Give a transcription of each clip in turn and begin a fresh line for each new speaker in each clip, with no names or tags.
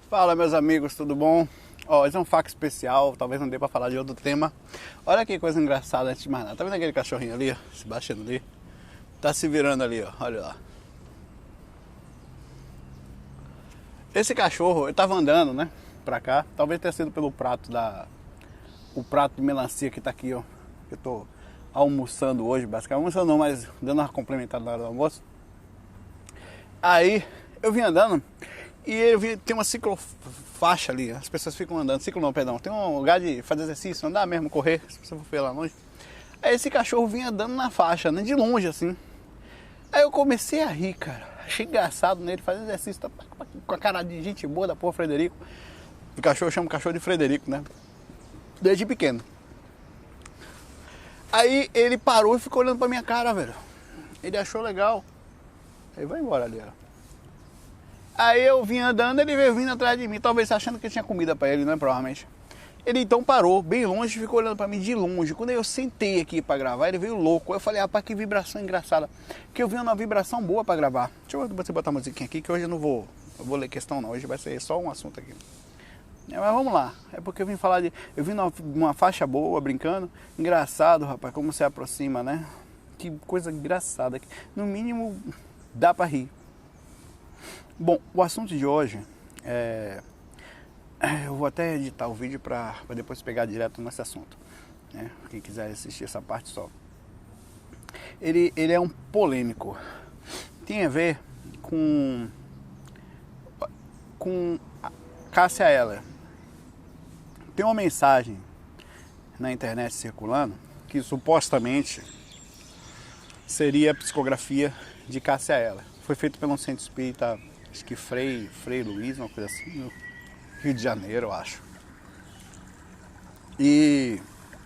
Fala, meus amigos, tudo bom? Ó, esse é um fac especial, talvez não dê pra falar de outro tema. Olha que coisa engraçada antes de mais nada. Tá vendo aquele cachorrinho ali, ó, se baixando ali? Tá se virando ali, ó, olha lá. Esse cachorro, ele tava andando, né, pra cá. Talvez tenha sido pelo prato o prato de melancia que tá aqui, ó. Eu tô almoçando hoje, basicamente. Almoçando não, mas dando uma complementada na hora do almoço. Aí, eu vim andando e eu vi, tem uma ciclofaixa ali. As pessoas ficam andando, ciclo não, perdão. Tem um lugar de fazer exercício, andar mesmo, correr, se você for ver lá longe. Aí esse cachorro vinha andando na faixa, né, de longe assim. Aí eu comecei a rir, cara. Achei engraçado nele fazer exercício, tá com a cara de gente boa da porra, Frederico. O cachorro chama o cachorro de Frederico, né? Desde pequeno. Aí ele parou e ficou olhando pra minha cara, velho. Ele achou legal. Aí vai embora ali, ó. Aí eu vim andando, ele veio vindo atrás de mim, talvez achando que eu tinha comida pra ele, né? Provavelmente. Ele então parou, bem longe, e ficou olhando pra mim de longe. Quando eu sentei aqui pra gravar, ele veio louco. Eu falei, rapaz, que vibração engraçada. Que eu vi uma vibração boa pra gravar. Deixa eu você botar a musiquinha aqui, que hoje eu não vou ler questão não. Hoje vai ser só um assunto aqui. Mas vamos lá. É porque eu vim falar de... Eu vim numa faixa boa, brincando. Engraçado, rapaz, como se aproxima, né? Que coisa engraçada. No mínimo, dá pra rir. Bom, o assunto de hoje é... Eu vou até editar o vídeo para depois pegar direto nesse assunto, né? Quem quiser assistir essa parte só. Ele é um polêmico. Tem a ver com Cássia Eller. Tem uma mensagem na internet circulando que supostamente seria a psicografia de Cássia Eller. Foi feito pelo centro espírita, acho que Frei Luiz, uma coisa assim, Rio de Janeiro, eu acho. E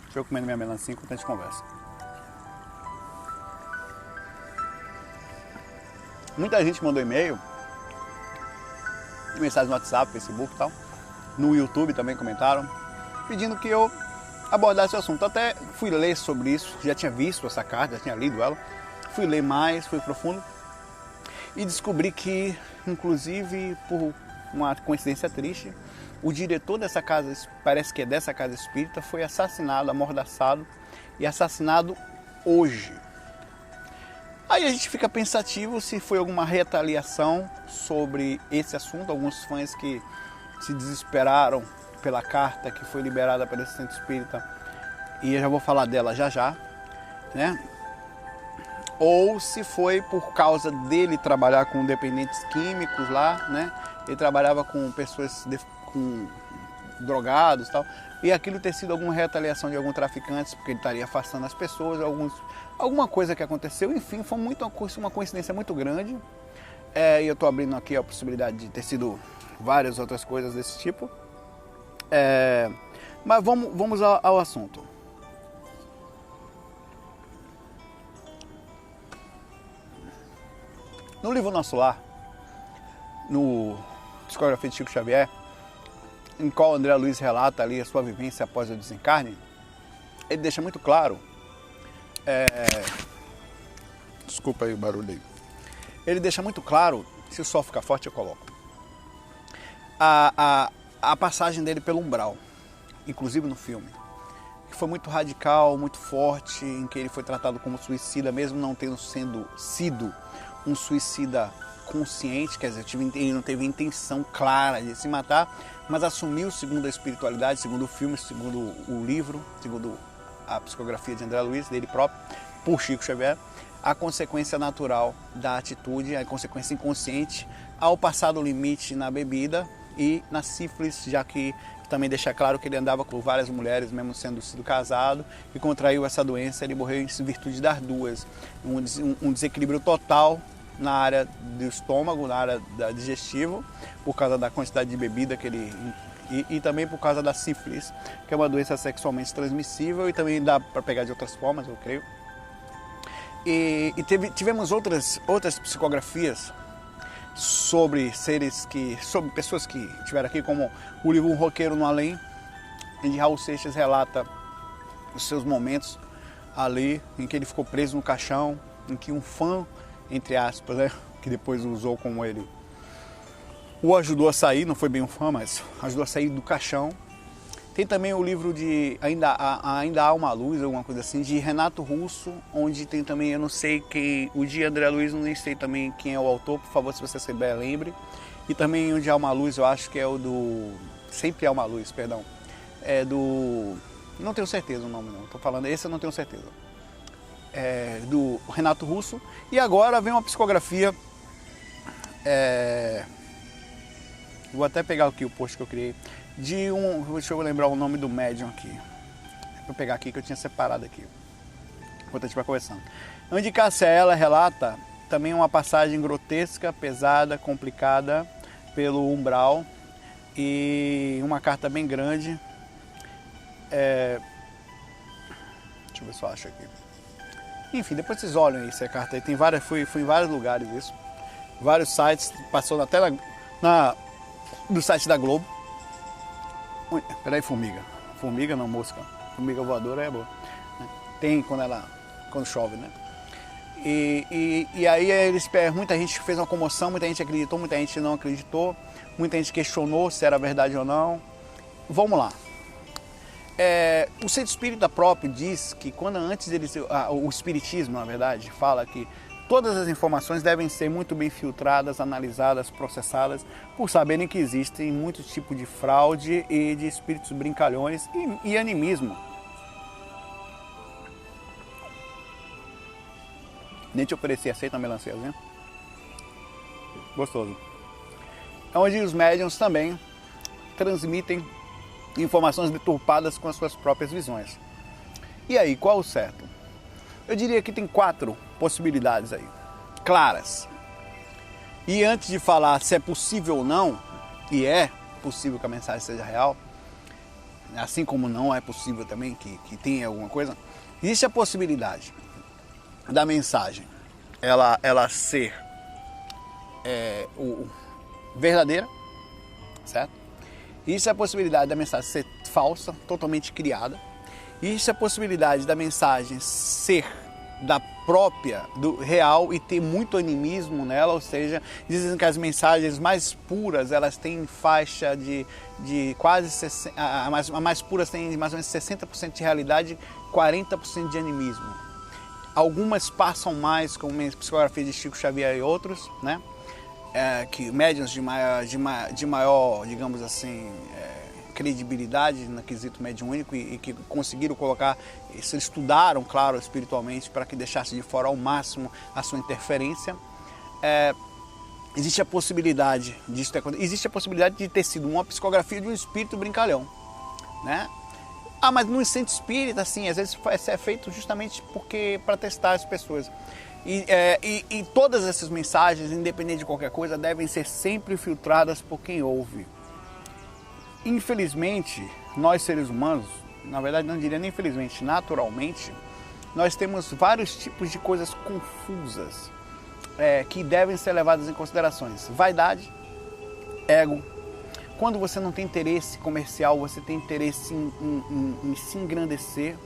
deixa eu comendo minha melancia enquanto a gente conversa. Muita gente mandou e-mail, mensagem no WhatsApp, Facebook e tal. No YouTube também comentaram, pedindo que eu abordasse o assunto. Até fui ler sobre isso, já tinha visto essa carta, já tinha lido ela. Fui ler mais, fui profundo. E descobri que, inclusive, por uma coincidência triste, o diretor dessa casa, parece que é dessa casa espírita, foi assassinado, amordaçado e assassinado hoje. Aí a gente fica pensativo se foi alguma retaliação sobre esse assunto. Alguns fãs que se desesperaram pela carta que foi liberada pelo centro espírita, e eu já vou falar dela já, né? Ou se foi por causa dele trabalhar com dependentes químicos lá, né? Ele trabalhava com pessoas com drogados e tal, e aquilo ter sido alguma retaliação de algum traficante, porque ele estaria afastando as pessoas, alguma coisa que aconteceu, enfim, foi uma coincidência muito grande. E eu estou abrindo aqui a possibilidade de ter sido várias outras coisas desse tipo. Mas vamos ao assunto. No livro Nosso Lar, no Psicografia de Chico Xavier, em qual André Luiz relata ali a sua vivência após o desencarne, ele deixa muito claro... Desculpa aí o barulho aí. Ele deixa muito claro, se o sol ficar forte eu coloco, a passagem dele pelo umbral, inclusive no filme, que foi muito radical, muito forte, em que ele foi tratado como suicida, mesmo não tendo sido um suicida consciente, quer dizer, ele não teve intenção clara de se matar, mas assumiu, segundo a espiritualidade, segundo o filme, segundo o livro, segundo a psicografia de André Luiz, dele próprio, por Chico Xavier, a consequência natural da atitude, a consequência inconsciente, ao passar do limite na bebida e na sífilis, já que também deixa claro que ele andava com várias mulheres, mesmo sendo sido casado, e contraiu essa doença, ele morreu em virtude das duas. Um desequilíbrio total na área do estômago, na área digestiva, por causa da quantidade de bebida que ele... E também por causa da sífilis, que é uma doença sexualmente transmissível e também dá para pegar de outras formas, eu creio. E tivemos outras psicografias sobre pessoas que estiveram aqui, como o livro Um Roqueiro no Além, onde Raul Seixas relata os seus momentos ali, em que ele ficou preso no caixão, em que um fã, entre aspas, né, que depois usou como ele o ajudou a sair, não foi bem um fã, mas ajudou a sair do caixão. Tem também o livro de Ainda Há Uma Luz, alguma coisa assim, de Renato Russo, onde tem também, eu não sei quem, o de André Luiz, não sei também quem é o autor, por favor, se você souber, lembre. E também Onde Há Uma Luz, eu acho que é o do... Sempre Há Uma Luz, perdão. É do... Não tenho certeza o nome não, estou falando, esse eu não tenho certeza. É do Renato Russo. E agora vem uma psicografia... Vou até pegar aqui o post que eu criei. Deixa eu lembrar o nome do médium aqui. Vou pegar aqui que eu tinha separado aqui. Enquanto a gente vai conversando. Onde Cássia ela relata também uma passagem grotesca, pesada, complicada pelo umbral. E uma carta bem grande. Deixa eu ver se eu acho aqui. Enfim, depois vocês olham essa carta aí. Tem várias, fui em vários lugares isso. Vários sites. Passou na tela do site da Globo. Ui, peraí, formiga. Formiga não, mosca. Formiga voadora é boa. Tem quando chove, né? E aí muita gente fez uma comoção, muita gente acreditou, muita gente não acreditou, muita gente questionou se era verdade ou não. Vamos lá. O centro espírita próprio diz que o espiritismo, na verdade, fala que todas as informações devem ser muito bem filtradas, analisadas, processadas, por saberem que existem muitos tipos de fraude e de espíritos brincalhões e animismo. Nem te ofereci, aceita a melanciazinha? Gostoso. É onde os médiuns também transmitem informações deturpadas com as suas próprias visões. E aí, qual o certo? Eu diria que tem 4 possibilidades aí, claras. E antes de falar se é possível ou não, e é possível que a mensagem seja real, assim como não é possível também que tenha alguma coisa, existe a possibilidade da mensagem ela ser verdadeira, certo? Existe a possibilidade da mensagem ser falsa, totalmente criada. Existe a possibilidade da mensagem ser do real e ter muito animismo nela, ou seja, dizem que as mensagens mais puras, elas têm faixa de quase, a mais puras tem mais ou menos 60% de realidade, 40% de animismo. Algumas passam mais, como a psicografia de Chico Xavier e outros, né? Que médiuns de maior, digamos assim, credibilidade no quesito mediúnico e que conseguiram colocar, eles estudaram, claro, espiritualmente, para que deixasse de fora ao máximo a sua interferência. Existe a possibilidade disso ter acontecido, existe a possibilidade de ter sido uma psicografia de um espírito brincalhão, né? Mas no centro espírita, assim, às vezes é feito justamente para testar as pessoas. E todas essas mensagens, independente de qualquer coisa, devem ser sempre filtradas por quem ouve. Infelizmente, nós seres humanos, na verdade não diria nem infelizmente, naturalmente, nós temos vários tipos de coisas confusas que devem ser levadas em considerações. Vaidade, ego. Quando você não tem interesse comercial, você tem interesse em se engrandecer.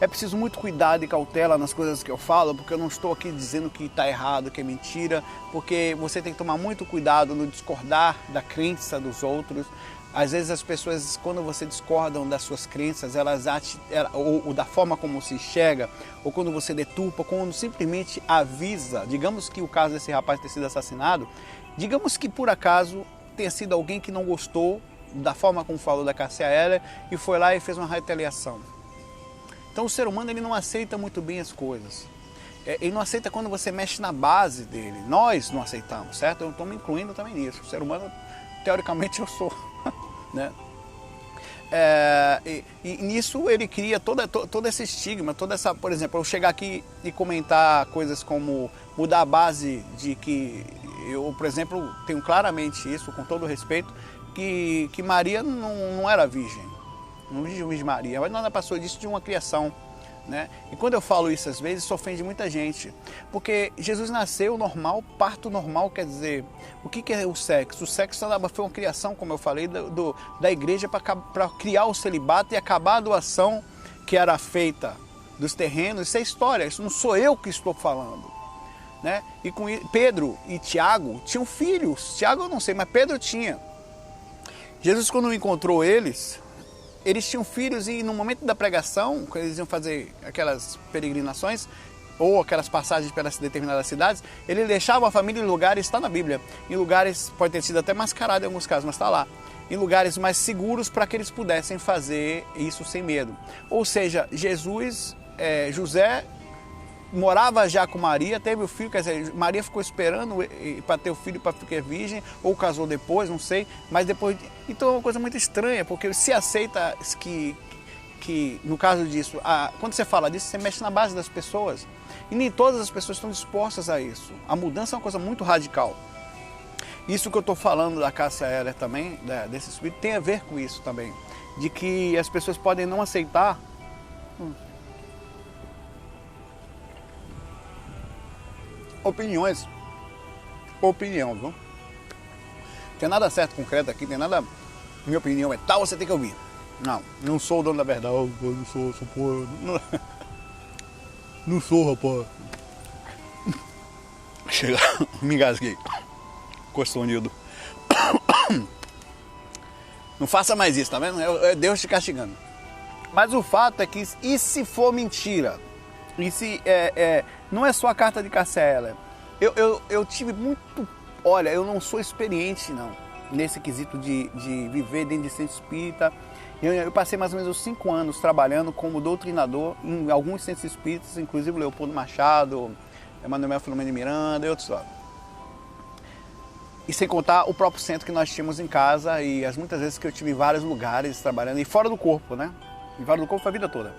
É preciso muito cuidado e cautela nas coisas que eu falo, porque eu não estou aqui dizendo que está errado, que é mentira, porque você tem que tomar muito cuidado no discordar da crença dos outros. Às vezes as pessoas, quando você discordam das suas crenças, ou da forma como se enxerga, ou quando você deturpa, quando simplesmente avisa, digamos que o caso desse rapaz ter sido assassinado, digamos que por acaso tenha sido alguém que não gostou da forma como falou da Cássia Eller e foi lá e fez uma retaliação. Então o ser humano ele não aceita muito bem as coisas. Ele não aceita quando você mexe na base dele. Nós não aceitamos, certo? Eu estou me incluindo também nisso. O ser humano, teoricamente, eu sou. Né? E nisso ele cria todo esse estigma, toda essa, por exemplo, eu chegar aqui e comentar coisas como mudar a base de que eu, por exemplo, tenho claramente isso, com todo respeito, que Maria não era virgem, não virgem Maria, mas nada passou disso de uma criação. Né? E quando eu falo isso às vezes, isso ofende muita gente, porque Jesus nasceu normal, parto normal, quer dizer, o que é o sexo? O sexo foi uma criação, como eu falei, da igreja para criar o celibato e acabar a doação que era feita dos terrenos. Isso é história, isso não sou eu que estou falando. né? E com Pedro e Tiago tinham filhos. Tiago eu não sei, mas Pedro tinha. Jesus, quando encontrou eles tinham filhos e no momento da pregação, quando eles iam fazer aquelas peregrinações ou aquelas passagens pelas determinadas cidades, ele deixava a família em lugares, está na Bíblia, em lugares, pode ter sido até mascarado em alguns casos, mas está lá, em lugares mais seguros para que eles pudessem fazer isso sem medo. Ou seja, José morava já com Maria, teve o filho, quer dizer, Maria ficou esperando para ter o filho para ficar virgem, ou casou depois, não sei, mas depois... Então é uma coisa muito estranha, porque se aceita que no caso disso, quando você fala disso, você mexe na base das pessoas, e nem todas as pessoas estão dispostas a isso. A mudança é uma coisa muito radical. Isso que eu estou falando da Cássia Eller também, desse espírito, tem a ver com isso também, de que as pessoas podem não aceitar... Opinião, viu? Tem nada certo, concreto aqui, tem nada... Minha opinião é tal, você tem que ouvir. Não sou o dono da verdade, eu não sou porra. Não sou, rapaz. Chega, me engasguei. Costonildo. Não faça mais isso, tá vendo? É Deus te castigando. Mas o fato é que, e se for mentira? E se não é só a carta de Cássia Eller. Eu tive muito... Olha, eu não sou experiente, não, nesse quesito de viver dentro de centro espírita. Eu passei mais ou menos 5 anos trabalhando como doutrinador em alguns centros espíritas, inclusive Leopoldo Machado, Emanuel Filomeno de Miranda e outros lá. E sem contar o próprio centro que nós tínhamos em casa e as muitas vezes que eu tive em vários lugares trabalhando, e fora do corpo, né? E fora do corpo foi a vida toda.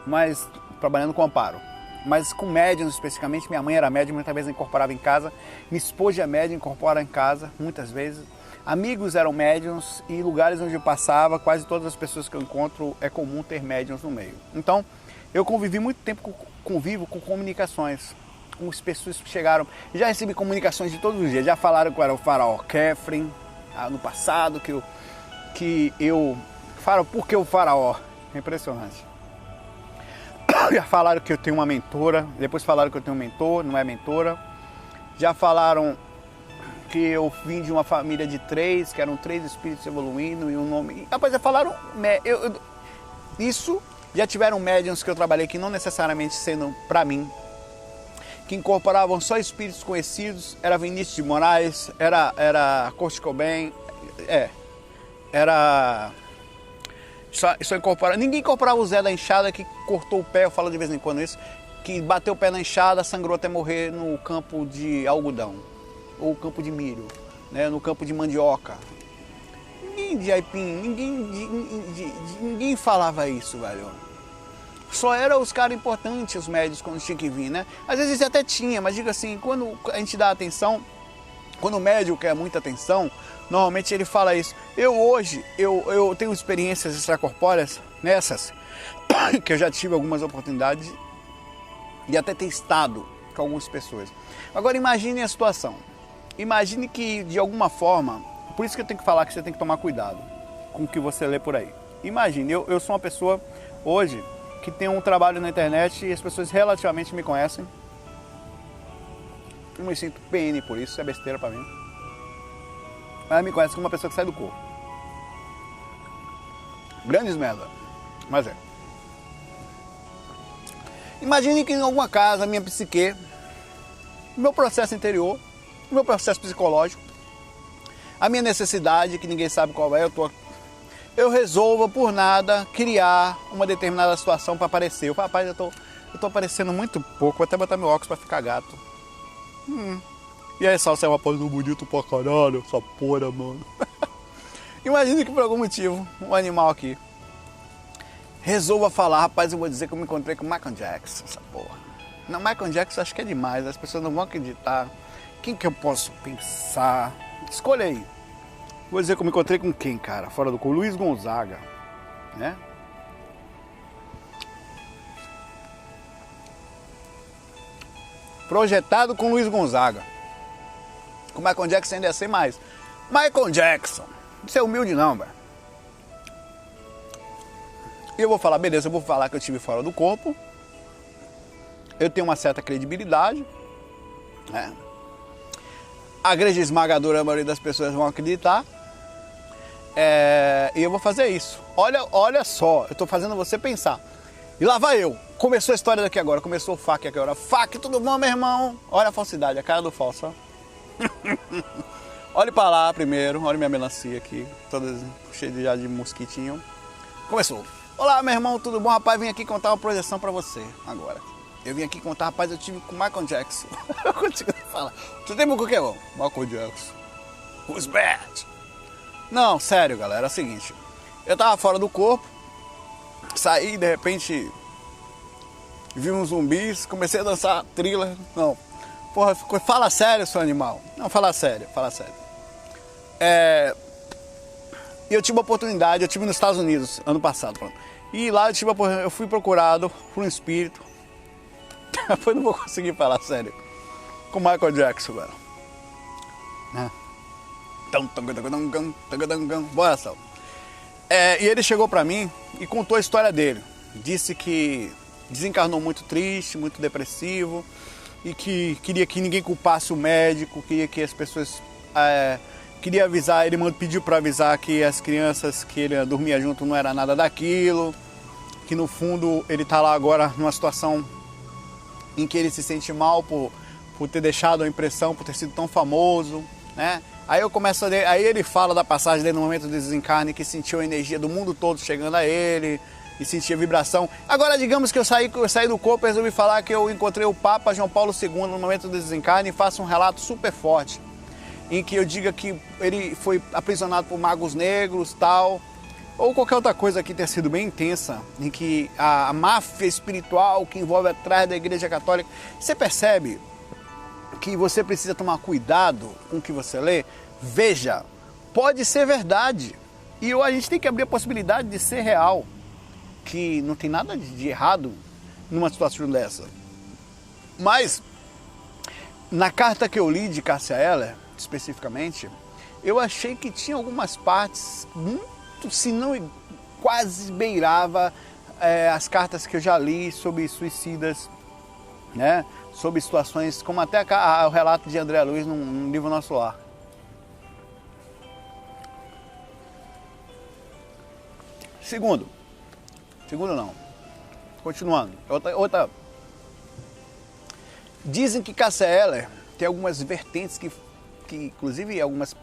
Mas trabalhando com amparo. Mas com médiums especificamente, minha mãe era médium, muitas vezes incorporava em casa, minha esposa é médium, incorpora em casa, muitas vezes. Amigos eram médiums e lugares onde eu passava, quase todas as pessoas que eu encontro, é comum ter médiums no meio. Então, eu convivi muito tempo, convivo com comunicações, com as pessoas que chegaram, já recebi comunicações de todos os dias, já falaram que eu era o faraó Kefren, no passado, falaram, por que o faraó? É impressionante. Já falaram que eu tenho uma mentora, depois falaram que eu tenho um mentor, não é mentora. Já falaram que eu vim de uma família de 3, que eram 3 espíritos evoluindo e um nome... Rapaz, já falaram... Isso, já tiveram médiums que eu trabalhei que não necessariamente sendo para mim, que incorporavam só espíritos conhecidos, era Vinícius de Moraes, era Kurt Cobain, era... Só incorpora. Ninguém incorporava o Zé da enxada que cortou o pé, eu falo de vez em quando isso, que bateu o pé na enxada, sangrou até morrer no campo de algodão, ou campo de milho, né, no campo de mandioca. Ninguém de aipim, ninguém falava isso, velho. Só eram os caras importantes, os médios, quando tinha que vir, né? Às vezes até tinha, mas diga assim, quando a gente dá atenção, quando o médium quer muita atenção, normalmente ele fala isso. Hoje, eu tenho experiências extracorpóreas nessas, que eu já tive algumas oportunidades de até ter estado com algumas pessoas. Agora imagine a situação. Imagine que de alguma forma, por isso que eu tenho que falar que você tem que tomar cuidado com o que você lê por aí. Imagine, eu sou uma pessoa hoje que tem um trabalho na internet e as pessoas relativamente me conhecem. Eu me sinto PN por isso é besteira pra mim. Ela me conhece como uma pessoa que sai do corpo. Grandes merda, mas é. Imagine que em alguma casa, minha psique, meu processo interior, meu processo psicológico, a minha necessidade, que ninguém sabe qual é, eu resolva por nada criar uma determinada situação para aparecer. Eu falo, rapaz, eu tô aparecendo muito pouco, vou até botar meu óculos para ficar gato. E aí, Sal, você é uma pose bonito pra caralho, essa porra, mano. Imagine que por algum motivo, um animal aqui resolva falar, rapaz, eu vou dizer que eu me encontrei com o Michael Jackson, essa porra. Não, Michael Jackson acho que é demais, as pessoas não vão acreditar. Quem que eu posso pensar? Escolha aí. Vou dizer que eu me encontrei com quem, cara? Fora do cu, Luiz Gonzaga, né? Projetado com Luiz Gonzaga. Com Michael Jackson ainda ia ser mais. Michael Jackson. Não ser humilde não, velho. E eu vou falar, beleza, eu vou falar que eu estive fora do corpo. Eu tenho uma certa credibilidade. né? A grande esmagadora maioria das pessoas vão acreditar. E eu vou fazer isso. Olha só, eu estou fazendo você pensar. E lá vai eu. Começou a história daqui agora. Começou o FAQ aqui agora. FAQ, tudo bom, meu irmão? Olha a falsidade, a cara do falso, ó. Olhe para lá primeiro. Olha minha melancia aqui. Toda cheia já de mosquitinho. Começou. Olá, meu irmão, tudo bom? Rapaz, vim aqui contar uma projeção para você agora. Eu vim aqui contar, rapaz, eu tive com o Michael Jackson. Eu consigo falar. Você tem com o que, bom? Michael Jackson. Who's bad? Não, sério, galera, é o seguinte. Eu tava fora do corpo. Saí, de repente, vi uns zumbis, comecei a dançar thriller. Não, porra, fala sério, seu animal. Não, fala sério, fala sério. E eu tive uma oportunidade, eu tive nos Estados Unidos, ano passado. Pronto. E lá eu fui procurado por um espírito. Depois não vou conseguir falar sério. Com Michael Jackson, velho. Bora só. E ele chegou pra mim e contou a história dele. Disse que desencarnou muito triste, muito depressivo e que queria que ninguém culpasse o médico, queria que as pessoas... queria avisar, ele pediu para avisar que as crianças que ele dormia junto não era nada daquilo, que no fundo ele tá lá agora numa situação em que ele se sente mal por ter deixado a impressão, por ter sido tão famoso, né? Aí ele fala da passagem dele no momento do desencarne, que sentiu a energia do mundo todo chegando a ele, e sentia vibração. Agora, digamos que eu saí do corpo e resolvi falar que eu encontrei o Papa João Paulo II no momento do desencarne e faço um relato super forte, em que eu diga que ele foi aprisionado por magos negros, tal, ou qualquer outra coisa que tenha sido bem intensa, em que a máfia espiritual que envolve atrás da Igreja Católica, você percebe que você precisa tomar cuidado com o que você lê? Veja, pode ser verdade. E a gente tem que abrir a possibilidade de ser real. Que não tem nada de errado numa situação dessa. Mas, na carta que eu li de Cássia Eller, especificamente, eu achei que tinha algumas partes muito, se não quase beirava as cartas que eu já li sobre suicidas, né? Sobre situações, como até o relato de André Luiz no livro Nosso Lar. Segundo não, continuando, outra. Dizem que Cássia Eller tem algumas vertentes que inclusive algumas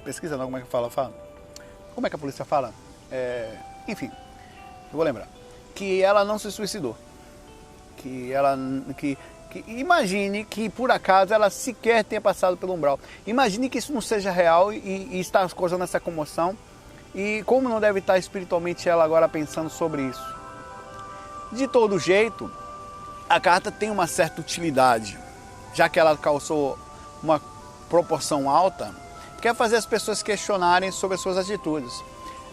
pesquisa não, como é que fala? Como é que a polícia fala? Enfim, eu vou lembrar. Que ela não se suicidou. Que imagine que por acaso ela sequer tenha passado pelo umbral. Imagine que isso não seja real e está causando essa comoção. E como não deve estar espiritualmente ela agora pensando sobre isso? De todo jeito, a carta tem uma certa utilidade, já que ela causou uma proporção alta, quer fazer as pessoas questionarem sobre as suas atitudes.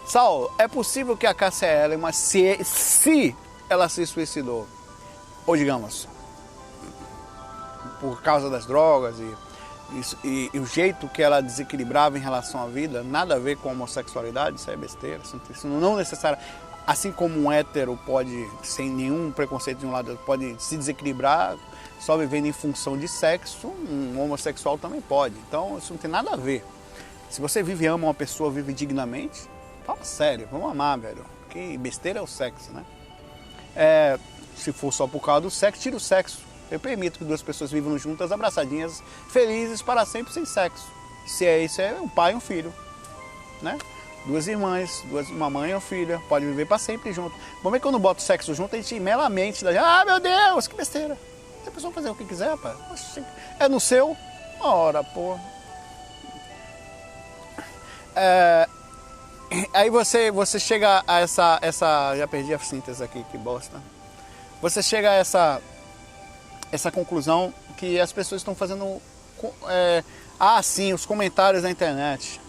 Saulo, é possível que a Cássia Eller, mas se ela se suicidou, ou digamos, por causa das drogas e o jeito que ela desequilibrava em relação à vida, nada a ver com a homossexualidade, isso é besteira, isso não é necessário. Assim como um hétero pode, sem nenhum preconceito de um lado, pode se desequilibrar só vivendo em função de sexo, um homossexual também pode. Então isso não tem nada a ver. Se você vive e ama uma pessoa, vive dignamente, fala sério, vamos amar, velho. Que besteira é o sexo, né? Se for só por causa do sexo, tira o sexo. Eu permito que duas pessoas vivam juntas, abraçadinhas, felizes para sempre sem sexo. Se é isso, é um pai e um filho, né? Duas irmãs, uma mãe e uma filha, pode viver para sempre junto. Bom, é que quando bota o sexo junto, a gente mela a mente, meu Deus, que besteira. Se a pessoa fazer o que quiser, rapaz, é no seu, ora, pô. Aí você chega a essa, já perdi a síntese aqui, que bosta. Você chega a essa conclusão que as pessoas estão fazendo, sim, os comentários na internet.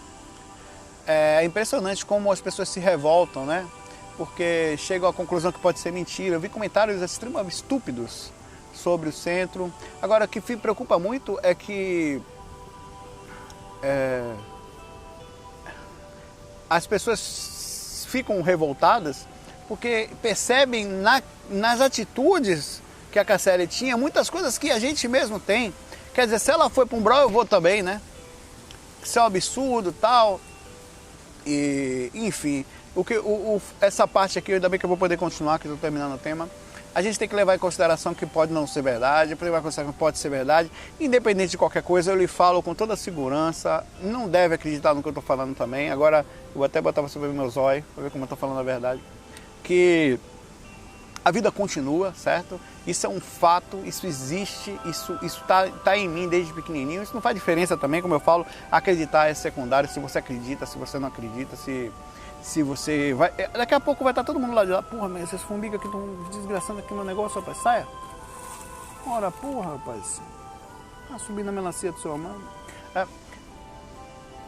É impressionante como as pessoas se revoltam, né? Porque chegam à conclusão que pode ser mentira. Eu vi comentários extremamente estúpidos sobre o centro. Agora, o que me preocupa muito é que as pessoas ficam revoltadas porque percebem nas atitudes que a Cassiele tinha, muitas coisas que a gente mesmo tem. Quer dizer, se ela foi para um Umbral, eu vou também, né? Isso é um absurdo, tal. E, enfim, essa parte aqui, ainda bem que eu vou poder continuar, que eu estou terminando o tema. A gente tem que levar em consideração que pode não ser verdade, levar em consideração que pode ser verdade. Independente de qualquer coisa, eu lhe falo com toda segurança. Não deve acreditar no que eu estou falando também. Agora, eu vou até botar sobre meus olhos, para ver como eu estou falando a verdade. Que a vida continua, certo? Isso é um fato, isso existe, isso tá em mim desde pequenininho. Isso não faz diferença também, como eu falo, acreditar é secundário, se você acredita, se você não acredita, se você vai... Daqui a pouco vai estar todo mundo lá de lá. Porra, mas essas formigas aqui estão desgraçando aqui no negócio, rapaz, saia. Ora, porra, rapaz. Subindo a melancia do seu mano.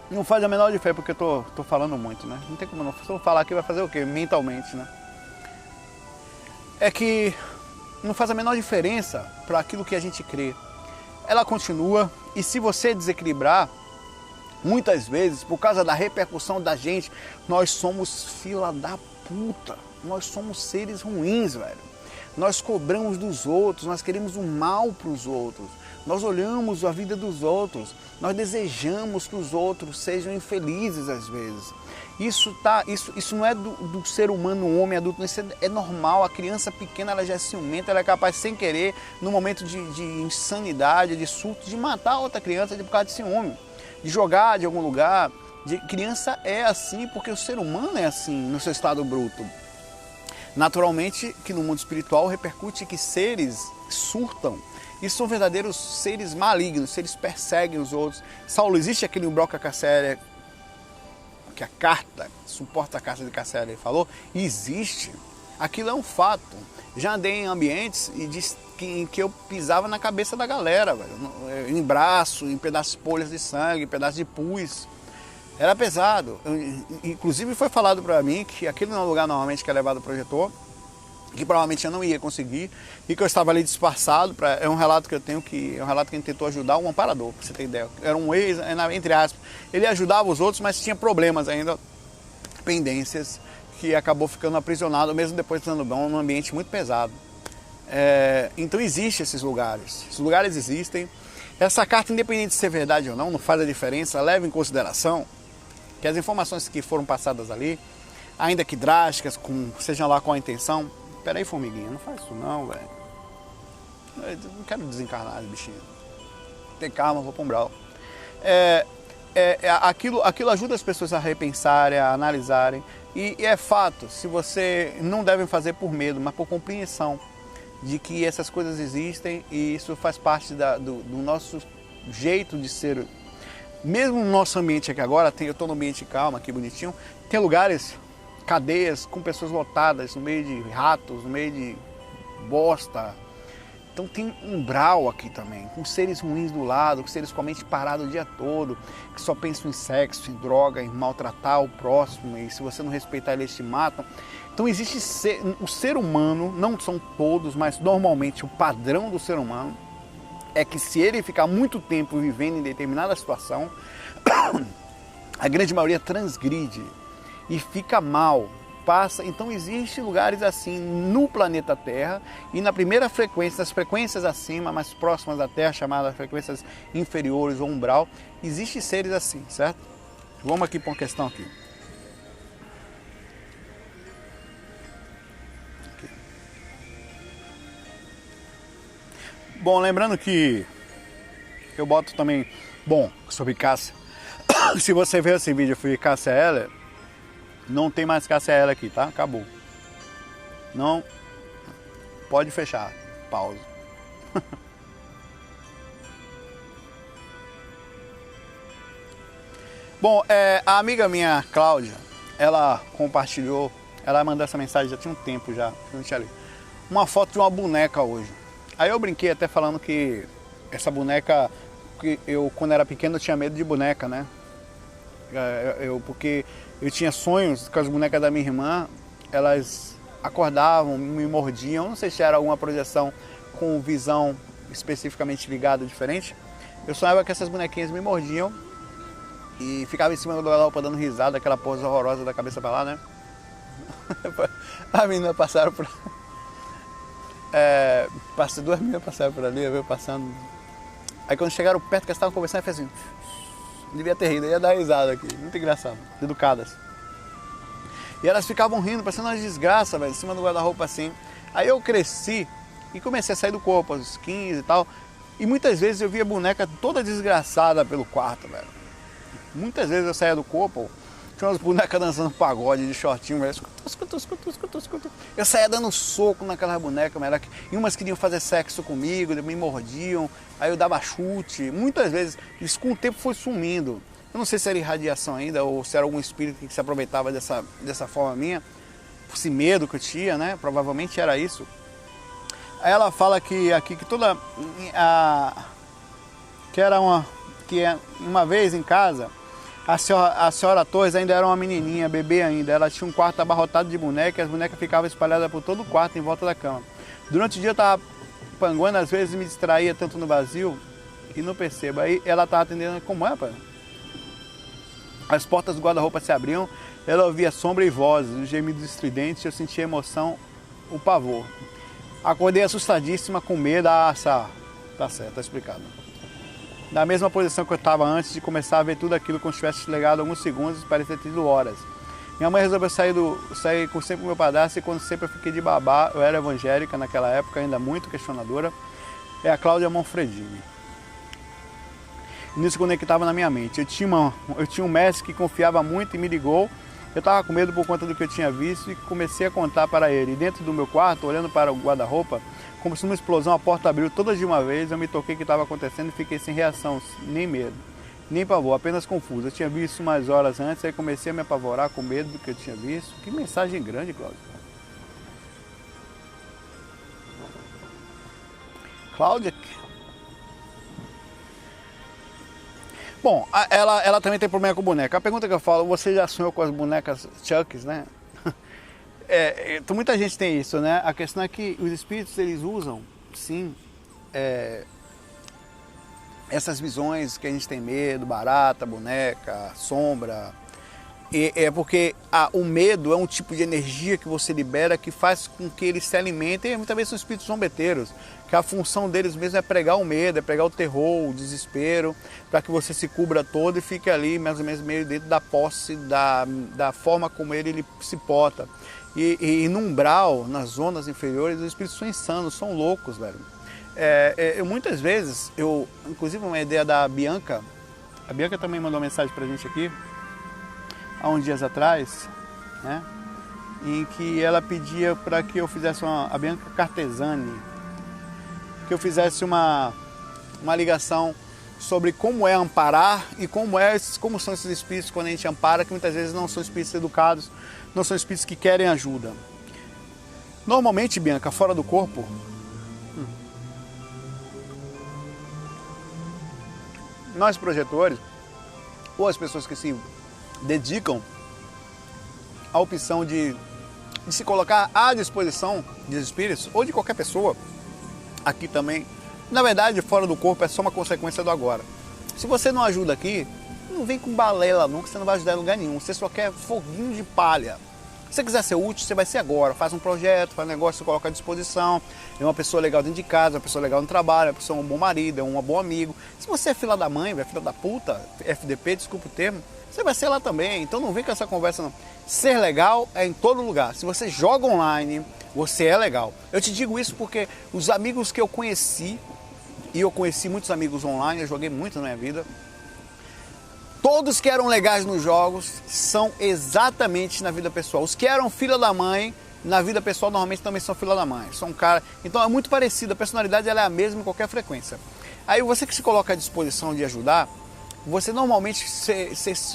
Não faz a menor diferença, porque eu tô falando muito, né? Não tem como não. Se eu falar aqui, vai fazer o quê? Mentalmente, né? É que não faz a menor diferença para aquilo que a gente crê. Ela continua, e se você desequilibrar, muitas vezes, por causa da repercussão da gente, nós somos fila da puta. Nós somos seres ruins, velho. Nós cobramos dos outros, nós queremos o mal para os outros. Nós olhamos a vida dos outros, nós desejamos que os outros sejam infelizes às vezes. Isso não é do ser humano, homem, adulto, isso é normal. A criança pequena, ela já é ciumenta, ela é capaz, sem querer, no momento de insanidade, de surto, de matar outra criança por causa de ciúme, de jogar de algum lugar. Criança é assim porque o ser humano é assim, no seu estado bruto. Naturalmente, que no mundo espiritual repercute que seres surtam. E são verdadeiros seres malignos, seres perseguem os outros. Saulo, existe aquele umbral que a Cassiele, que a carta, suporta a carta de Cassiele falou? Existe. Aquilo é um fato. Já andei em ambientes em que eu pisava na cabeça da galera, velho, em braço, em pedaços de polhas de sangue, em pedaços de pus. Era pesado. Inclusive foi falado para mim que aquele não é um lugar normalmente que é levado o projetor, que provavelmente eu não ia conseguir, e que eu estava ali disfarçado. É um relato que eu tenho, que é um relato que ele tentou ajudar um amparador, pra você ter ideia. Era um ex, entre aspas. Ele ajudava os outros, mas tinha problemas ainda, pendências, que acabou ficando aprisionado, mesmo depois de estando bom, num ambiente muito pesado. Então existem esses lugares existem. Essa carta, independente de ser verdade ou não faz a diferença. Leva em consideração que as informações que foram passadas ali, ainda que drásticas, seja lá com a intenção. Peraí, formiguinha, não faz isso não, velho. Eu não quero desencarnar, bichinho. Tem calma, vou para um umbral. Aquilo ajuda as pessoas a repensarem, a analisarem. E é fato, se você não deve fazer por medo, mas por compreensão de que essas coisas existem, e isso faz parte do nosso jeito de ser. Mesmo no nosso ambiente aqui agora, eu estou no ambiente calmo, aqui bonitinho, tem lugares, cadeias com pessoas lotadas, no meio de ratos, no meio de bosta. Então tem umbral aqui também, com seres ruins do lado, com seres com a mente parada o dia todo, que só pensam em sexo, em droga, em maltratar o próximo, e se você não respeitar eles te matam. Então existe o ser humano, não são todos, mas normalmente o padrão do ser humano é que se ele ficar muito tempo vivendo em determinada situação, a grande maioria transgride e fica mal, passa. Então existem lugares assim no planeta Terra, e na primeira frequência, nas frequências acima, mais próximas da Terra, chamadas frequências inferiores ou umbral, existem seres assim, certo? Vamos aqui para uma questão aqui. Bom, lembrando que eu boto também, sobre Cássia. Se você ver esse vídeo, eu fui Cássia Eller, não tem mais Cássia Eller aqui, tá? Acabou. Não, pode fechar, pausa. Bom, a amiga minha, Cláudia, ela compartilhou, ela mandou essa mensagem já tinha um tempo já, uma foto de uma boneca hoje. Aí eu brinquei até falando que essa boneca, que eu quando era pequeno eu tinha medo de boneca, né? Porque eu tinha sonhos com as bonecas da minha irmã, elas acordavam, me mordiam, não sei se era alguma projeção com visão especificamente ligada diferente. Eu sonhava que essas bonequinhas me mordiam e ficava em cima do guarda-roupa dando risada, aquela pose horrorosa da cabeça pra lá, né? As meninas passaram por... passei 2 meninas passaram por ali, eu veio passando. Aí quando chegaram perto, que elas estavam conversando, eu falei assim, devia ter rido, eu ia dar risada aqui, muito engraçado, educadas. E elas ficavam rindo, parecendo uma desgraça, velho, em cima do guarda-roupa assim. Aí eu cresci e comecei a sair do corpo, aos 15 e tal. E muitas vezes eu via a boneca toda desgraçada pelo quarto, velho. Muitas vezes eu saía do corpo, tinha umas bonecas dançando pagode de shortinho, velho. Eu saía dando soco naquelas bonecas, velho. E umas queriam fazer sexo comigo, me mordiam, aí eu dava chute. Muitas vezes, isso com o tempo foi sumindo. Eu não sei se era irradiação ainda ou se era algum espírito que se aproveitava dessa forma minha, por esse medo que eu tinha, né? Provavelmente era isso. Aí ela fala que aqui que toda que uma vez em casa a senhora Torres ainda era uma menininha, bebê ainda. Ela tinha um quarto abarrotado de bonecas e as bonecas ficavam espalhadas por todo o quarto em volta da cama. Durante o dia eu estava panguando, às vezes me distraía tanto no vazio e não percebo. Aí ela estava atendendo, como é, pai? As portas do guarda-roupa se abriam, ela ouvia sombra e vozes, os gemidos estridentes, eu sentia emoção, o pavor. Acordei assustadíssima, com medo, tá certo, tá explicado. Da mesma posição que eu estava antes de começar a ver tudo aquilo como se tivesse legado alguns segundos, parecia ter tido horas. Minha mãe resolveu sair com sempre o meu padrasto e quando sempre eu fiquei de babá, eu era evangélica naquela época, ainda muito questionadora, é a Cláudia Manfredini. Nisso conectava na minha mente. Eu tinha um mestre que confiava muito e me ligou. Eu estava com medo por conta do que eu tinha visto e comecei a contar para ele. E dentro do meu quarto, olhando para o guarda-roupa, como se uma explosão, a porta abriu toda de uma vez. Eu me toquei que estava acontecendo e fiquei sem reação, nem medo, nem pavor, apenas confuso. Eu tinha visto isso umas horas antes, aí comecei a me apavorar com medo do que eu tinha visto. Que mensagem grande, Cláudia. Cláudia... Bom, ela também tem problema com boneca. A pergunta que eu falo, você já sonhou com as bonecas Chucks, né? Muita gente tem isso, né? A questão é que os espíritos, eles usam, sim, essas visões que a gente tem medo, barata, boneca, sombra. Porque o medo é um tipo de energia que você libera que faz com que eles se alimentem. E muitas vezes são espíritos zombeteiros, que a função deles mesmo é pregar o medo, é pregar o terror, o desespero, para que você se cubra todo e fique ali mais ou menos meio dentro da posse, da forma como ele se porta. E no umbral, nas zonas inferiores, os espíritos são insanos, são loucos, velho. Muitas vezes, inclusive uma ideia da Bianca, a Bianca também mandou uma mensagem pra gente aqui, há uns dias atrás, né, em que ela pedia para que eu fizesse a Bianca Cartesani, que eu fizesse uma ligação sobre como é amparar e como são esses espíritos quando a gente ampara, que muitas vezes não são espíritos educados, não são espíritos que querem ajuda. Normalmente, Bianca, fora do corpo, nós projetores, ou as pessoas que se dedicam à opção de se colocar à disposição de espíritos ou de qualquer pessoa, aqui também, na verdade, fora do corpo é só uma consequência do agora. Se você não ajuda aqui, não vem com balela nunca, você não vai ajudar em lugar nenhum, você só quer foguinho de palha. Se você quiser ser útil, você vai ser agora, faz um projeto, faz um negócio, você coloca à disposição, é uma pessoa legal dentro de casa, uma pessoa legal no trabalho, uma pessoa um bom marido, é um bom amigo. Se você é filha da mãe, é filha da puta, FDP, desculpa o termo, você vai ser lá também, então não vem com essa conversa não. Ser legal é em todo lugar. Se você joga online, você é legal. Eu te digo isso porque os amigos que eu conheci, e eu conheci muitos amigos online, eu joguei muito na minha vida, todos que eram legais nos jogos são exatamente na vida pessoal. Os que eram filha da mãe, na vida pessoal normalmente também são filha da mãe. São um cara... Então é muito parecido, a personalidade ela é a mesma em qualquer frequência. Aí você que se coloca à disposição de ajudar, você normalmente,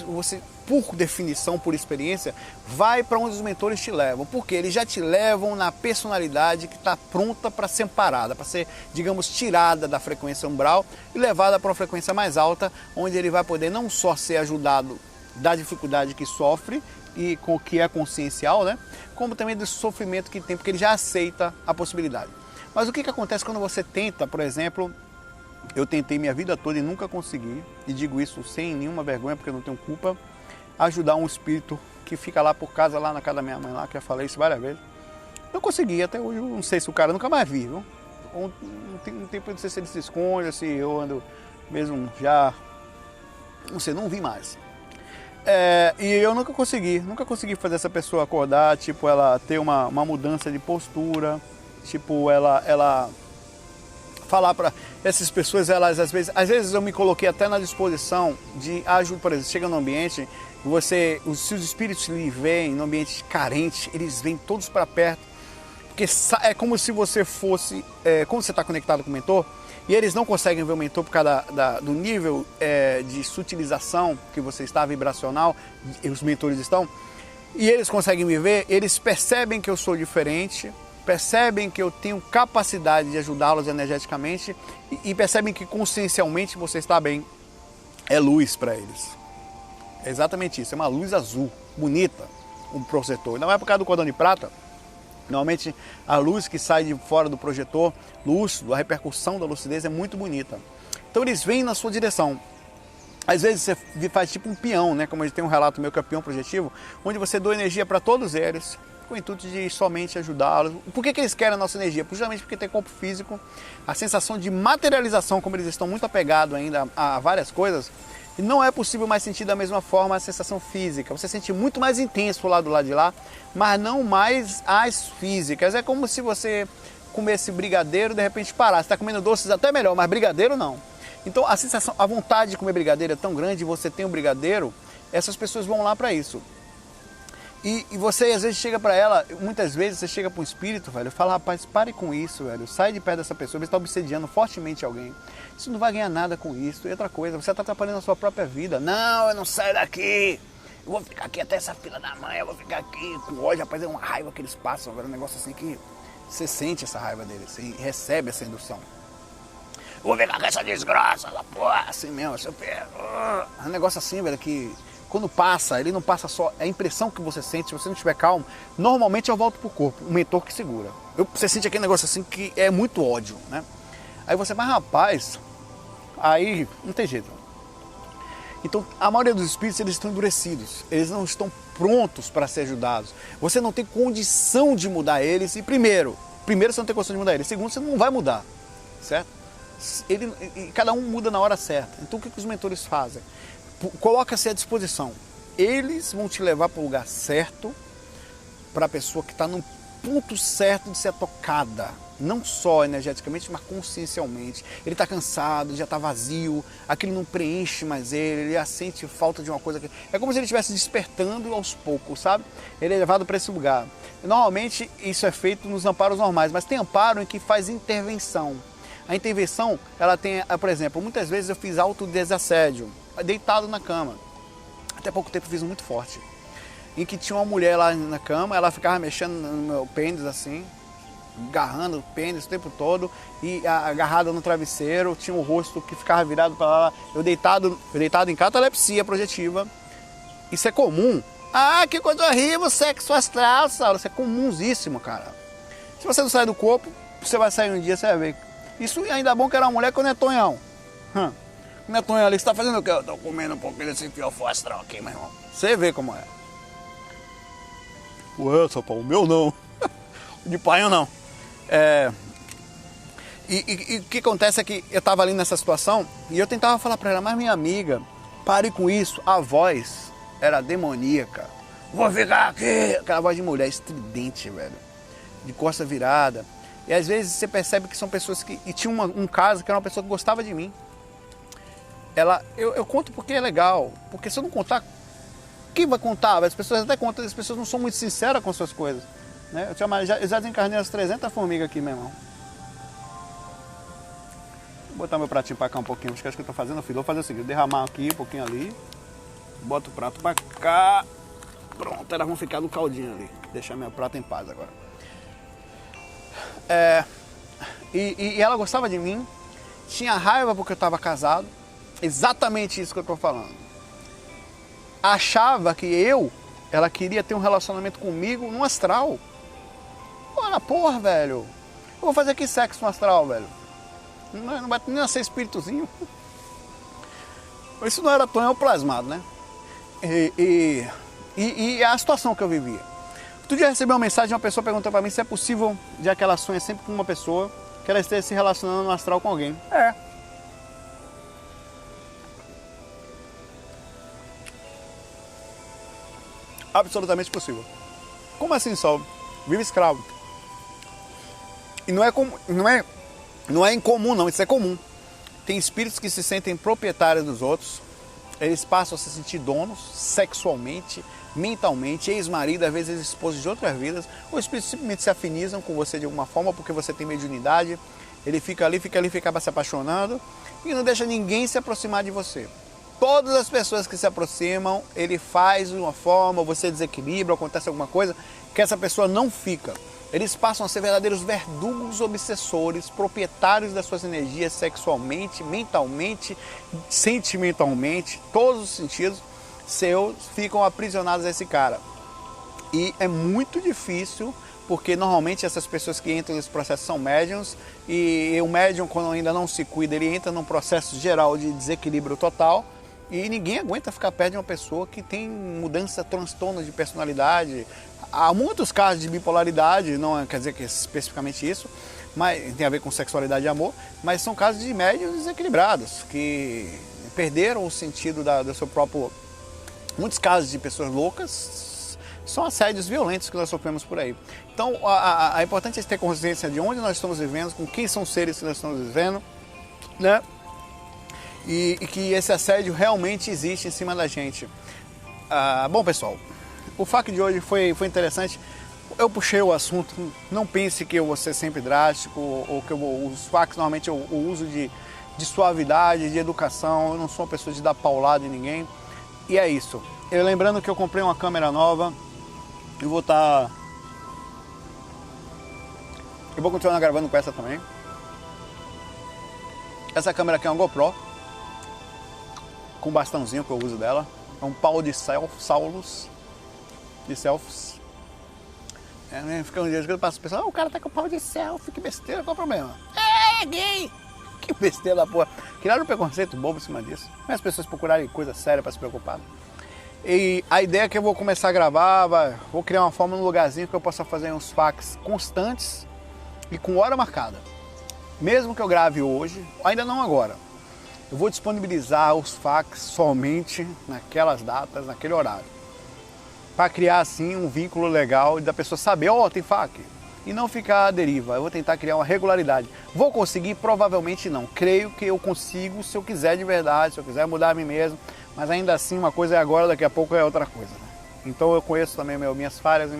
você, por definição, por experiência, vai para onde os mentores te levam. Porque eles já te levam na personalidade que está pronta para ser amparada, para ser, digamos, tirada da frequência umbral e levada para uma frequência mais alta, onde ele vai poder não só ser ajudado da dificuldade que sofre e com o que é consciencial, né? Como também do sofrimento que tem, porque ele já aceita a possibilidade. Mas o que acontece quando você tenta, por exemplo... Eu tentei minha vida toda e nunca consegui, e digo isso sem nenhuma vergonha, porque eu não tenho culpa, ajudar um espírito que fica lá por casa, lá na casa da minha mãe, lá, que eu falei isso várias vezes, Não consegui, até hoje eu não sei se o cara nunca mais vi, viu? Um tempo, não sei se ele se esconde, se eu ando mesmo já, não sei, não vi mais. E eu nunca consegui fazer essa pessoa acordar, tipo, ela ter uma mudança de postura, tipo, ela falar para essas pessoas, elas às vezes eu me coloquei até na disposição de ajudar, por exemplo, chega no ambiente, os seus espíritos lhe veem no ambiente carente, eles vêm todos para perto, porque é como se você fosse, como você está conectado com o mentor, e eles não conseguem ver o mentor por causa do nível de sutilização que você está, vibracional, e os mentores estão, e eles conseguem me ver, eles percebem que eu sou diferente, percebem que eu tenho capacidade de ajudá-los energeticamente e percebem que consciencialmente você está bem. É luz para eles. É exatamente isso, é uma luz azul, bonita, um projetor. Não é por causa do cordão de prata. Normalmente a luz que sai de fora do projetor, lúcido, a repercussão da lucidez é muito bonita. Então eles vêm na sua direção. Às vezes você faz tipo um peão, né? Como a gente tem um relato meu que é peão projetivo, onde você doa energia para todos eles, com o intuito de somente ajudá-los. Por que eles querem a nossa energia? Justamente porque tem corpo físico, a sensação de materialização, como eles estão muito apegados ainda a várias coisas, e não é possível mais sentir da mesma forma a sensação física. Você sente muito mais intenso lá do lado de lá, mas não mais as físicas. É como se você comesse brigadeiro e de repente parar. Você está comendo doces até melhor, mas brigadeiro não. Então a sensação, a vontade de comer brigadeiro é tão grande, você tem um brigadeiro, essas pessoas vão lá para isso. E você às vezes chega para ela, muitas vezes você chega para um espírito, velho, e fala, rapaz, pare com isso, velho, sai de perto dessa pessoa, você está obsediando fortemente alguém. Você não vai ganhar nada com isso. E outra coisa, você está atrapalhando a sua própria vida. Não, eu não saio daqui, eu vou ficar aqui até essa fila da mãe, eu vou ficar aqui com ódio, rapaz, é uma raiva que eles passam, velho, um negócio assim que você sente essa raiva deles, você recebe essa indução. Eu vou ficar com essa desgraça, porra, assim mesmo, é um negócio assim, velho, que quando passa, ele não passa só, é a impressão que você sente, se você não estiver calmo, normalmente eu volto pro corpo, o mentor que segura. Você sente aquele negócio assim que é muito ódio, né? Aí você, mas rapaz, aí não tem jeito. Então, a maioria dos espíritos, eles estão endurecidos, eles não estão prontos para ser ajudados. Você não tem condição de mudar eles, e primeiro você não tem condição de mudar eles, segundo, você não vai mudar, certo? Cada um muda na hora certa. Então, o que os mentores fazem? Coloca-se à disposição. Eles vão te levar para o lugar certo, para a pessoa que está no ponto certo de ser tocada, não só energeticamente, mas consciencialmente. Ele está cansado, já está vazio, aquilo não preenche mais ele sente falta de uma coisa. É como se ele estivesse despertando aos poucos, sabe? Ele é levado para esse lugar. Normalmente isso é feito nos amparos normais, mas tem amparo em que faz intervenção. A intervenção, ela tem, por exemplo, muitas vezes eu fiz autodesassédio, deitado na cama. Até pouco tempo eu fiz um muito forte. Em que tinha uma mulher lá na cama, ela ficava mexendo no meu pênis assim, agarrando o pênis o tempo todo e agarrada no travesseiro, tinha um rosto que ficava virado para lá. Eu deitado em catalepsia projetiva. Isso é comum. Ah, que coisa horrível, sexo astral, Saulo. Isso é comunsíssimo, cara. Se você não sai do corpo, você vai sair um dia, você vai ver. Isso ainda é bom que era uma mulher que eu não é tonhão. Não é tonhão ali, você tá fazendo o quê? Eu tô comendo um pouquinho desse fiofó astral aqui, meu irmão. Você vê como é. Ué, só o meu não. De pai eu não. E o que acontece é que eu tava ali nessa situação e eu tentava falar pra ela, mas minha amiga, pare com isso. A voz era demoníaca. Vou ficar aqui. Aquela voz de mulher estridente, velho. De costa virada. E às vezes você percebe que são pessoas que... E tinha um caso que era uma pessoa que gostava de mim. Eu conto porque é legal. Porque se eu não contar, quem vai contar? As pessoas até contam, as pessoas não são muito sinceras com suas coisas. Né? Eu já desencarnei as 300 formigas aqui, meu irmão. Vou botar meu pratinho pra cá um pouquinho. Acho que eu tô fazendo, filho. Vou fazer o seguinte, derramar aqui, um pouquinho ali. Boto o prato pra cá. Pronto, elas vão ficar no caldinho ali. Deixar meu prato em paz agora. E ela gostava de mim, tinha raiva porque eu estava casado, exatamente isso que eu estou falando. Achava que ela queria ter um relacionamento comigo no astral. Olha, porra, velho, eu vou fazer aqui sexo no astral, velho. Não vai nem nascer espíritozinho. Isso não era tonhão plasmado, né? E a situação que eu vivia. Outro dia eu recebi uma mensagem de uma pessoa perguntando para mim se é possível, já que ela sonha sempre com uma pessoa, que ela esteja se relacionando no astral com alguém. É. Absolutamente possível. Como assim, Sol? Vive escravo. E não é incomum, não, isso é comum. Tem espíritos que se sentem proprietários dos outros, eles passam a se sentir donos sexualmente, mentalmente, ex-marido, às vezes esposos de outras vidas. Os espíritos simplesmente se afinizam com você de alguma forma porque você tem mediunidade. Ele fica ali, acaba se apaixonando e não deixa ninguém se aproximar de você. Todas as pessoas que se aproximam, ele faz de uma forma, você desequilibra, acontece alguma coisa, que essa pessoa não fica. Eles passam a ser verdadeiros verdugos obsessores, proprietários das suas energias sexualmente, mentalmente, sentimentalmente, todos os sentidos seus ficam aprisionados a esse cara. E é muito difícil, porque normalmente essas pessoas que entram nesse processo são médiums, e o médium, quando ainda não se cuida, ele entra num processo geral de desequilíbrio total, e ninguém aguenta ficar perto de uma pessoa que tem mudança, transtorno de personalidade. Há muitos casos de bipolaridade, não quer dizer que é especificamente isso, mas tem a ver com sexualidade e amor, mas são casos de médiums desequilibrados, que perderam o sentido do seu próprio... Muitos casos de pessoas loucas são assédios violentos que nós sofremos por aí. Então, é importante ter consciência de onde nós estamos vivendo, com quem são os seres que nós estamos vivendo, né? E que esse assédio realmente existe em cima da gente. Bom, pessoal, o FAQ de hoje foi interessante. Eu puxei o assunto, não pense que eu vou ser sempre drástico, ou que os FAQs normalmente eu uso de suavidade, de educação. Eu não sou uma pessoa de dar paulada em ninguém. E é isso. Lembrando que eu comprei uma câmera nova. Eu vou continuar gravando com essa também. Essa câmera aqui é uma GoPro, com bastãozinho que eu uso dela. É um pau de selfies. Fica um dia que eu passo pensando, o cara tá com pau de selfie, que besteira, qual o problema? É gay! Que besteira da porra. Criaram um preconceito bobo em cima disso. Mas as pessoas procurarem coisa séria para se preocupar. E a ideia é que eu vou começar a gravar, vou criar uma forma, num lugarzinho que eu possa fazer uns FAQs constantes e com hora marcada. Mesmo que eu grave hoje, ainda não agora, eu vou disponibilizar os FAQs somente naquelas datas, naquele horário. Para criar assim um vínculo legal e da pessoa saber, tem FAQ. E não ficar à deriva. Eu vou tentar criar uma regularidade. Vou conseguir? Provavelmente não. Creio que eu consigo se eu quiser de verdade, se eu quiser mudar a mim mesmo. Mas ainda assim, uma coisa é agora, daqui a pouco é outra coisa. Então eu conheço também minhas falhas e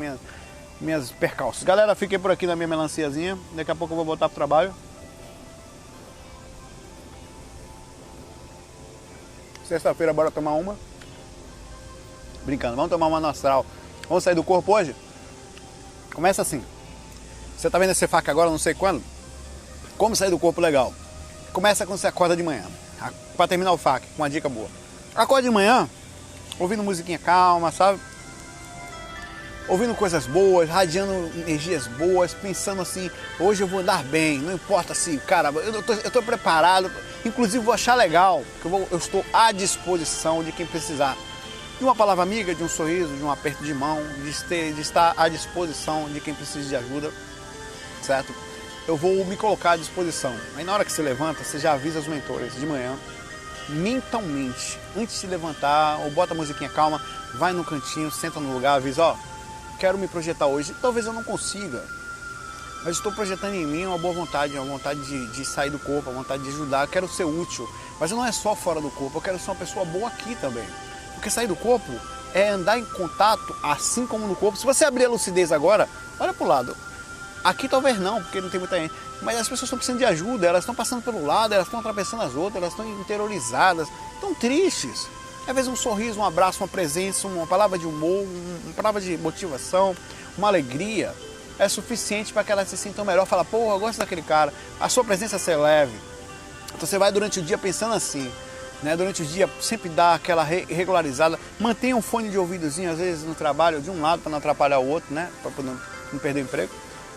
minhas percalços. Galera, fiquei por aqui na minha melanciazinha. Daqui a pouco eu vou voltar pro trabalho. Sexta-feira, bora tomar uma. Brincando, vamos tomar uma no astral. Vamos sair do corpo hoje? Começa assim. Você tá vendo esse FAQ agora, não sei quando? Como sair do corpo legal? Começa quando você acorda de manhã. Para terminar o FAQ, com uma dica boa. Acorda de manhã, ouvindo musiquinha calma, sabe? Ouvindo coisas boas, radiando energias boas, pensando assim, hoje eu vou andar bem, não importa se, cara, eu tô preparado, inclusive vou achar legal, porque eu estou à disposição de quem precisar. De uma palavra amiga, de um sorriso, de um aperto de mão, de estar à disposição de quem precisa de ajuda, certo? Eu vou me colocar à disposição. Aí na hora que você levanta, você já avisa os mentores de manhã, mentalmente, antes de levantar, ou bota a musiquinha calma, vai no cantinho, senta no lugar, avisa, quero me projetar hoje. Talvez eu não consiga, mas estou projetando em mim uma boa vontade, uma vontade de sair do corpo, uma vontade de ajudar, quero ser útil. Mas não é só fora do corpo, eu quero ser uma pessoa boa aqui também. Porque sair do corpo é andar em contato, assim como no corpo. Se você abrir a lucidez agora, olha para o lado. Aqui talvez não, porque não tem muita gente. Mas as pessoas estão precisando de ajuda, elas estão passando pelo lado, elas estão atravessando as outras, elas estão interiorizadas, estão tristes. Às vezes um sorriso, um abraço, uma presença, uma palavra de humor, uma palavra de motivação, uma alegria, é suficiente para que elas se sintam melhor. Fala, pô, eu gosto daquele cara. A sua presença é leve. Então você vai durante o dia pensando assim. Durante o dia sempre dá aquela regularizada, mantenha um fone de ouvidozinho às vezes no trabalho, de um lado para não atrapalhar o outro, para não perder o emprego,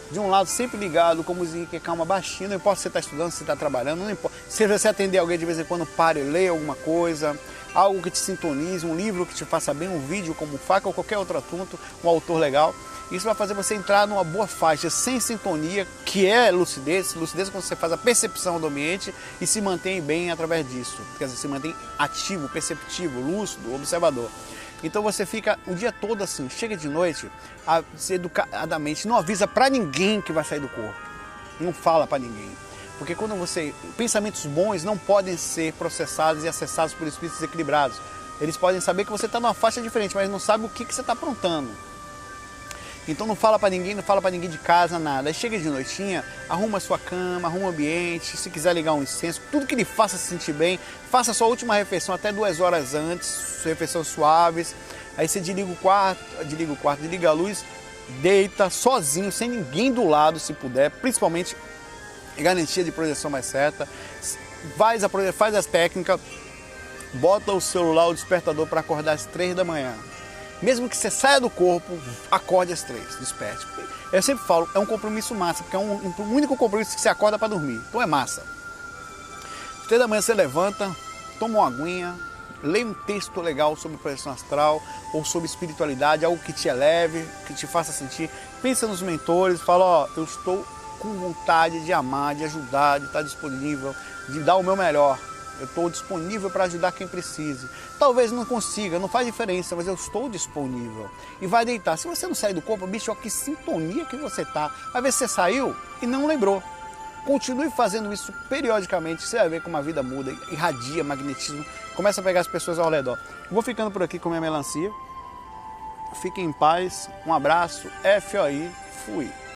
de um lado sempre ligado, com música calma, baixinho, não importa se você está estudando, se você está trabalhando, não importa, se você atender alguém de vez em quando, pare, leia alguma coisa, algo que te sintonize, um livro que te faça bem, um vídeo como Faca ou qualquer outro assunto, um autor legal. Isso vai fazer você entrar numa boa faixa sem sintonia, que é lucidez. Lucidez é quando você faz a percepção do ambiente e se mantém bem através disso. Quer dizer, se mantém ativo, perceptivo, lúcido, observador. Então você fica o dia todo assim, chega de noite, educadamente, não avisa pra ninguém que vai sair do corpo. Não fala pra ninguém. Porque quando pensamentos bons não podem ser processados e acessados por espíritos desequilibrados. Eles podem saber que você está numa faixa diferente, mas não sabe o que você está aprontando. Então não fala pra ninguém, não fala pra ninguém de casa, nada. Aí chega de noitinha, arruma a sua cama, arruma o ambiente, se quiser ligar um incenso, tudo que lhe faça se sentir bem, faça a sua última refeição até 2 horas antes, refeições suaves. Aí você desliga a luz, deita sozinho, sem ninguém do lado, se puder, principalmente garantia de projeção mais certa. Faz as técnicas, bota o celular, o despertador para acordar às 3 da manhã. Mesmo que você saia do corpo, acorde às 3, desperte. Eu sempre falo, é um compromisso massa, porque é um único compromisso que você acorda para dormir. Então é massa. Às 3 da manhã você levanta, toma uma aguinha, lê um texto legal sobre projeção astral ou sobre espiritualidade, algo que te eleve, que te faça sentir. Pensa nos mentores, fala, ó, eu estou com vontade de amar, de ajudar, de estar disponível, de dar o meu melhor. Eu estou disponível para ajudar quem precise. Talvez não consiga, não faz diferença, mas eu estou disponível. E vai deitar. Se você não sair do corpo, bicho, ó, que sintonia que você tá. Vai ver se você saiu e não lembrou. Continue fazendo isso periodicamente, você vai ver como a vida muda, irradia magnetismo, começa a pegar as pessoas ao redor. Vou ficando por aqui com minha melancia. Fiquem em paz, um abraço, FOI, fui.